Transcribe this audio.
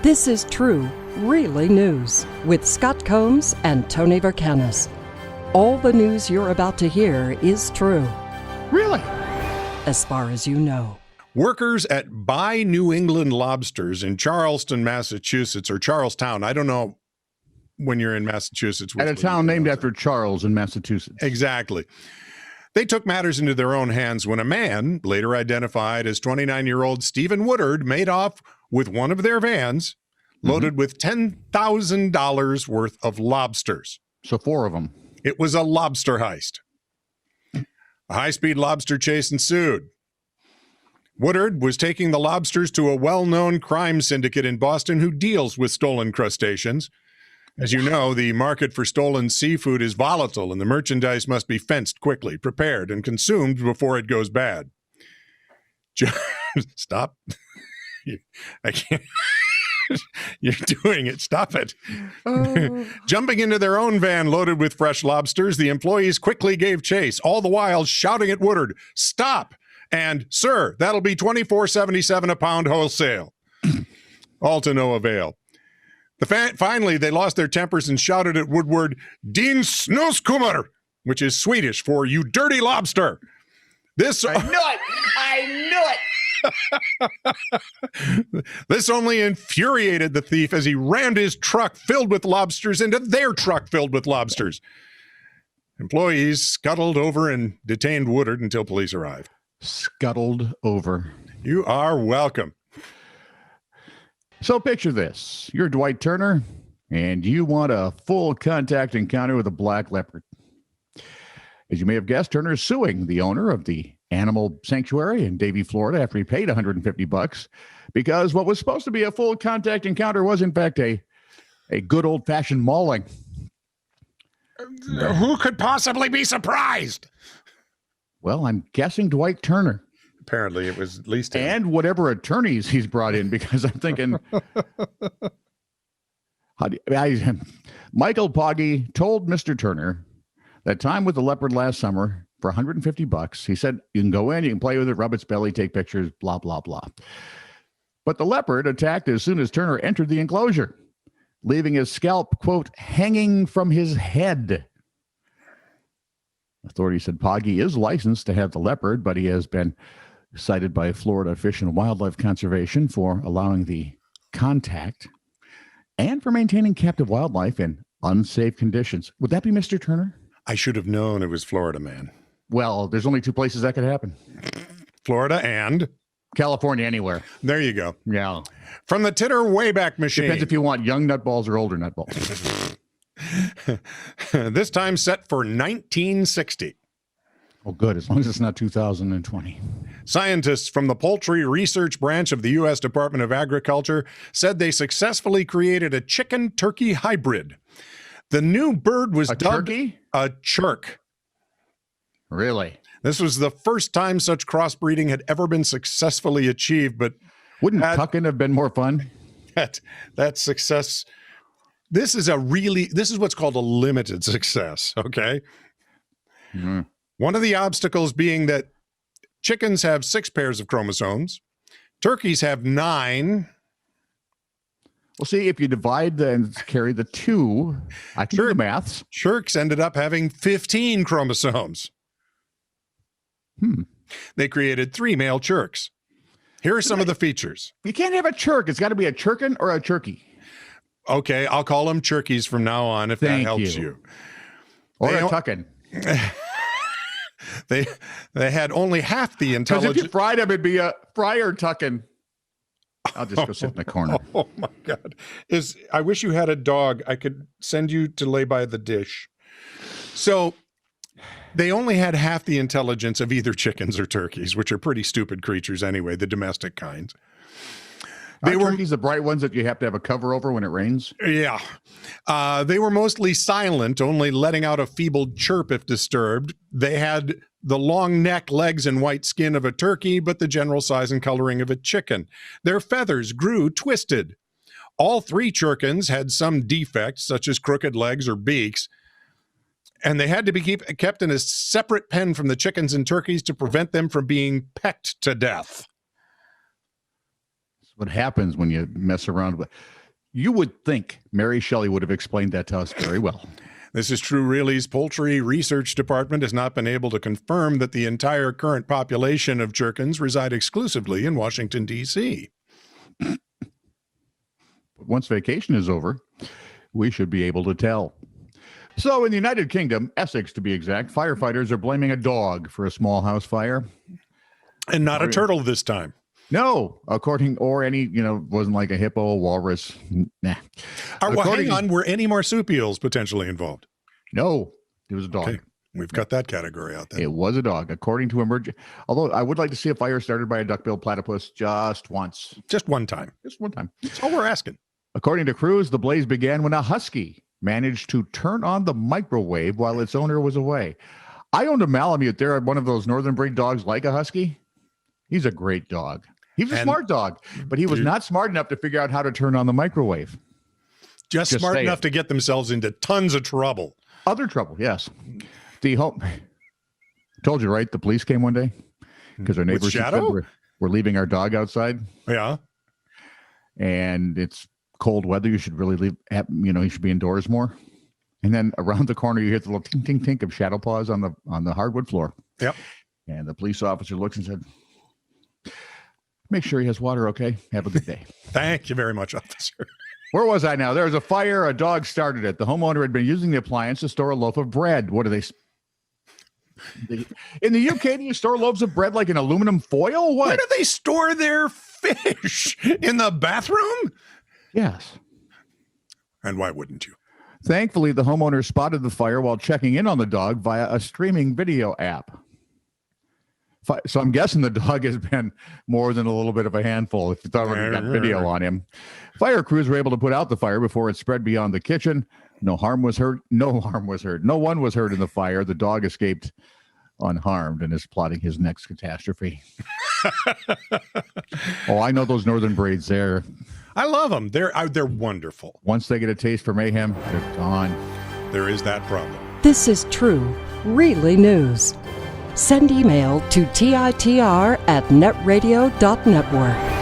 This is true, really news with Scott Combs and Tony Vercanis. All the news you're about to hear is true. Really? As far as you know. Workers at Buy New England Lobsters in Charleston, Massachusetts, or Charlestown. I don't know when you're in Massachusetts. At a town named after Charles in Massachusetts. Exactly. They took matters into their own hands when a man, later identified as 29-year-old Stephen Woodard, made off with one of their vans loaded with $10,000 worth of lobsters. So 4 of them. It was a lobster heist. A high-speed lobster chase ensued. Woodard was taking the lobsters to a well-known crime syndicate in Boston who deals with stolen crustaceans. As you know, the market for stolen seafood is volatile, and the merchandise must be fenced quickly, prepared, and consumed before it goes bad. Stop. I can't. You're doing it. Stop it. Jumping into their own van loaded with fresh lobsters, the employees quickly gave chase, all the while shouting at Woodard, "Stop!" and "Sir, that'll be $24.77 a pound wholesale." All to no avail. Finally, they lost their tempers and shouted at Woodward, "Din snuskummer," which is Swedish for "you dirty lobster." I knew it! This only infuriated the thief as he rammed his truck filled with lobsters into their truck filled with lobsters. Employees scuttled over and detained Woodard until police arrived. Scuttled over. You are welcome. So picture this. You're Dwight Turner, and you want a full contact encounter with a black leopard. As you may have guessed, Turner is suing the owner of the animal sanctuary in Davie, Florida, after he paid $150 because what was supposed to be a full contact encounter was, in fact, a good old-fashioned mauling. Who could possibly be surprised? Well, I'm guessing Dwight Turner. Apparently, it was at least him. And whatever attorneys he's brought in, because I'm thinking, Michael Pogge told Mr. Turner that time with the leopard last summer for $150. He said, you can go in, you can play with it, rub its belly, take pictures, blah, blah, blah. But the leopard attacked as soon as Turner entered the enclosure, leaving his scalp, quote, hanging from his head. Authorities said Pogge is licensed to have the leopard, but he has been cited by Florida Fish and Wildlife Conservation for allowing the contact and for maintaining captive wildlife in unsafe conditions. Would that be Mr. Turner? I should have known it was Florida, man. Well, there's only 2 places that could happen. Florida and California, anywhere. There you go. Yeah. From the Titter Wayback Machine. Depends if you want young nutballs or older nutballs. This time set for 1960. Oh, good. As long as it's not 2020. Scientists from the Poultry Research Branch of the U.S. Department of Agriculture said they successfully created a chicken-turkey hybrid. The new bird was dubbed turkey? A chirk. Really? This was the first time such crossbreeding had ever been successfully achieved, but wouldn't tucking have been more fun? That success. This is what's called a limited success, okay? Mm. One of the obstacles being that chickens have 6 pairs of chromosomes. Turkeys have 9. Well, see, if you divide and carry the 2, I can do the maths. Chirks ended up having 15 chromosomes. They created 3 male chirks. Here are some of the features. You can't have a chirk. It's got to be a chirkin or a turkey. Okay, I'll call them chirkies from now on if that helps you. Or a tuckin. They had only half the intelligence. Because if you fried them, it'd be a fryer tuckin. I'll just go sit in the corner. Oh my God. I wish you had a dog. I could send you to lay by the dish. So they only had half the intelligence of either chickens or turkeys, which are pretty stupid creatures anyway, the domestic kinds. Turkeys the bright ones that you have to have a cover over when it rains? Yeah. They were mostly silent, only letting out a feeble chirp if disturbed. They had the long neck, legs, and white skin of a turkey, but the general size and coloring of a chicken. Their feathers grew twisted. All 3 chirkins had some defect, such as crooked legs or beaks, and they had to be kept in a separate pen from the chickens and turkeys to prevent them from being pecked to death. what happens when you mess around with. You would think Mary Shelley would have explained that to us very well. This is true. Really's Poultry Research Department has not been able to confirm that the entire current population of Jerkins reside exclusively in Washington, D.C. Once vacation is over, we should be able to tell. So in the United Kingdom, Essex to be exact, firefighters are blaming a dog for a small house fire. And not a turtle this time. No, wasn't like a hippo, a walrus. Nah. Hang on, were any marsupials potentially involved? No, it was a dog. Okay. We've got that category out there. It was a dog, according to although I would like to see a fire started by a duck-billed platypus just once. Just one time. Just one time. That's all we're asking. According to crews, the blaze began when a husky managed to turn on the microwave while its owner was away. I owned a Malamute there, one of those northern breed dogs like a husky. He's a great dog. He was a smart dog, but he was not smart enough to figure out how to turn on the microwave. Just smart enough to get themselves into tons of trouble. Other trouble, yes. Told you, right? The police came one day because our neighbors said we're leaving our dog outside. Yeah. And it's cold weather. You should really leave. You should be indoors more. And then around the corner, you hear the little tink, tink, tink of shadow paws on the hardwood floor. Yep. And the police officer looks and said, "Make sure he has water, okay? Have a good day." Thank you very much, officer. Where was I now? There was a fire. A dog started it. The homeowner had been using the appliance to store a loaf of bread. What do they... In the UK, do you store loaves of bread like in aluminum foil? What? Where do they store their fish? In the bathroom? Yes. And why wouldn't you? Thankfully, the homeowner spotted the fire while checking in on the dog via a streaming video app. So I'm guessing the dog has been more than a little bit of a handful if it's already got video on him. Fire crews were able to put out the fire before it spread beyond the kitchen. No harm was hurt. No one was hurt in the fire. The dog escaped unharmed and is plotting his next catastrophe. Oh, I know those northern breeds there. I love them. They're wonderful. Once they get a taste for mayhem, they're gone. There is that problem. This is true, really news. Send email to TITR@netradio.network.